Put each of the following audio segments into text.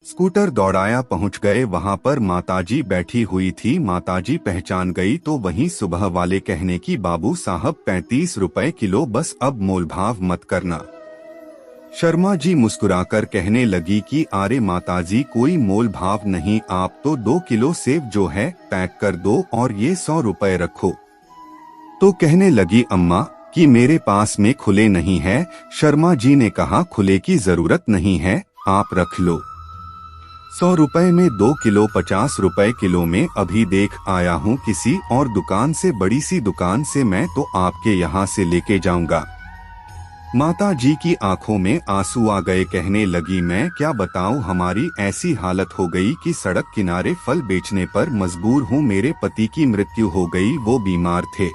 Scooter दौड़ाया पहुंच गए। वहां पर माताजी बैठी हुई थी। माताजी पहचान गई तो वहीं सुबह वाले कहने की बाबू साहब 35 रुपए किलो, बस अब मोलभाव मत करना। शर्मा जी मुस्कुराकर कहने लगी कि अरे माताजी कोई मोल भाव नहीं, आप तो 2 किलो सेब जो है पैक कर दो और ये 100 रुपए रखो। तो कहने लगी अम्मा कि मेरे पास में खुले नहीं है। शर्मा जी ने कहा खुले की जरूरत नहीं है, आप रख लो। 100 रुपए में 2 किलो 50 रुपए किलो में अभी देख आया हूँ किसी और दुकान से, बड़ी सी दुकान से, मैं तो आपके यहाँ से लेके जाऊंगा। माता जी की आंखों में आंसू आ गए। कहने लगी मैं क्या बताऊं, हमारी ऐसी हालत हो गई कि सड़क किनारे फल बेचने पर मजबूर हूं। मेरे पति की मृत्यु हो गई, वो बीमार थे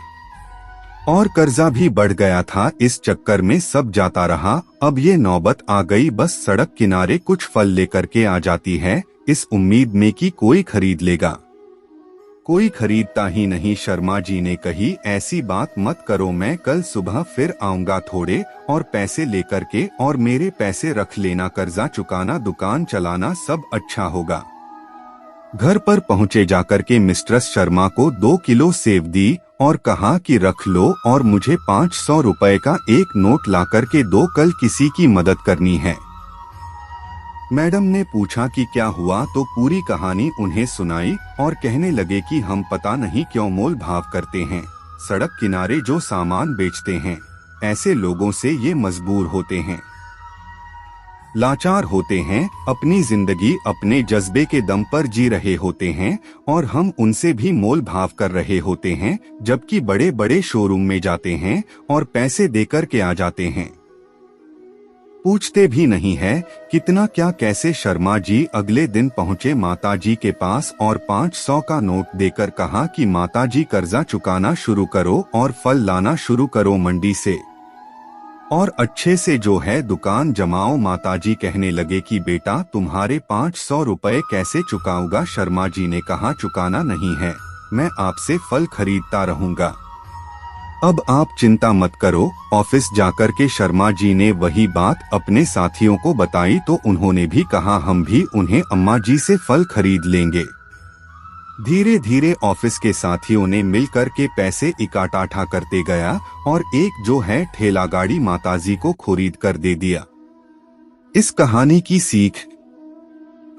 और कर्जा भी बढ़ गया था। इस चक्कर में सब जाता रहा। अब ये नौबत आ गई, बस सड़क किनारे कुछ फल लेकर के आ जाती है, इस उम्मीद में कि कोई खरीद लेगा। कोई खरीदता ही नहीं। शर्मा जी ने कही ऐसी बात मत करो, मैं कल सुबह फिर आऊंगा थोड़े और पैसे लेकर के, और मेरे पैसे रख लेना, कर्जा चुकाना, दुकान चलाना, सब अच्छा होगा। घर पर पहुंचे जाकर के मिस्ट्रेस शर्मा को 2 किलो सेब दी और कहा कि रख लो और मुझे 500 रुपए का एक नोट ला करके दो, कल किसी की मदद करनी है। मैडम ने पूछा कि क्या हुआ, तो पूरी कहानी उन्हें सुनाई और कहने लगे कि हम पता नहीं क्यों मोल भाव करते हैं। सड़क किनारे जो सामान बेचते हैं, ऐसे लोगों से ये मजबूर होते हैं, लाचार होते हैं, अपनी जिंदगी अपने जज्बे के दम पर जी रहे होते हैं और हम उनसे भी मोल भाव कर रहे होते हैं, जबकि बड़े बड़े शोरूम में जाते हैं और पैसे देकर के आ जाते हैं, पूछते भी नहीं है कितना क्या कैसे। शर्मा जी अगले दिन पहुंचे माताजी के पास और 500 का नोट देकर कहा कि माताजी कर्जा चुकाना शुरू करो और फल लाना शुरू करो मंडी से, और अच्छे से जो है दुकान जमाओ। माताजी कहने लगे कि बेटा तुम्हारे 500 रुपए कैसे चुकाऊंगा। शर्मा जी ने कहा चुकाना नहीं है, मैं आपसे फल खरीदता रहूंगा, अब आप चिंता मत करो। ऑफिस जाकर के शर्मा जी ने वही बात अपने साथियों को बताई तो उन्होंने भी कहा हम भी उन्हें अम्मा जी से फल खरीद लेंगे। धीरे धीरे ऑफिस के साथियों ने मिलकर के पैसे इकट्ठा करते गया और एक जो है ठेला गाड़ी माताजी को खरीद कर दे दिया। इस कहानी की सीख,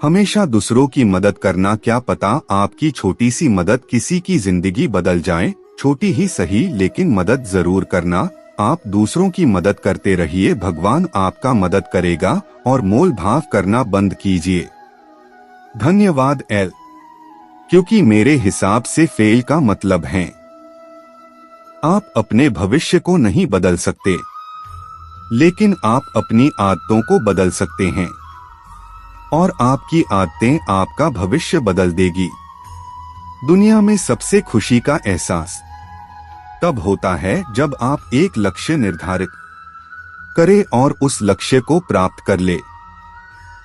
हमेशा दूसरों की मदद करना, क्या पता आपकी छोटी सी मदद किसी की जिंदगी बदल जाए। छोटी ही सही लेकिन मदद जरूर करना। आप दूसरों की मदद करते रहिए, भगवान आपका मदद करेगा, और मोल भाव करना बंद कीजिए। धन्यवाद एल। क्योंकि मेरे हिसाब से फेल का मतलब है आप अपने भविष्य को नहीं बदल सकते, लेकिन आप अपनी आदतों को बदल सकते हैं और आपकी आदतें आपका भविष्य बदल देगी। दुनिया में सबसे खुशी का एहसास तब होता है जब आप एक लक्ष्य निर्धारित करें और उस लक्ष्य को प्राप्त कर ले।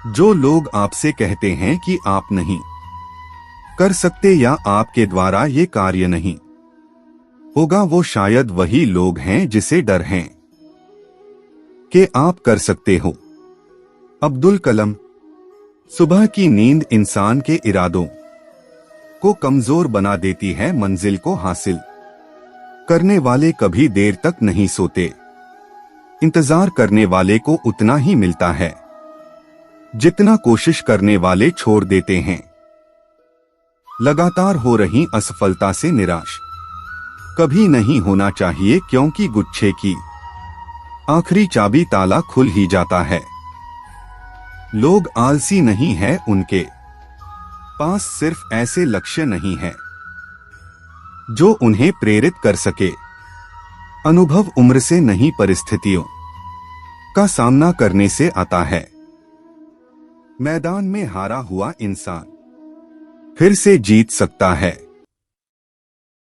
जो लोग आपसे कहते हैं कि आप नहीं कर सकते या आपके द्वारा ये कार्य नहीं होगा, वो शायद वही लोग हैं जिसे डर है कि आप कर सकते हो। अब्दुल कलाम। सुबह की नींद इंसान के इरादों को कमजोर बना देती है, मंजिल को हासिल करने वाले कभी देर तक नहीं सोते, इंतजार करने वाले को उतना ही मिलता है जितना कोशिश करने वाले छोड़ देते हैं। लगातार हो रही असफलता से निराश कभी नहीं होना चाहिए, क्योंकि गुच्छे की आखिरी चाबी ताला खुल ही जाता है। लोग आलसी नहीं है, उनके पास सिर्फ ऐसे लक्ष्य नहीं है जो उन्हें प्रेरित कर सके। अनुभव उम्र से नहीं परिस्थितियों का सामना करने से आता है। मैदान में हारा हुआ इंसान फिर से जीत सकता है।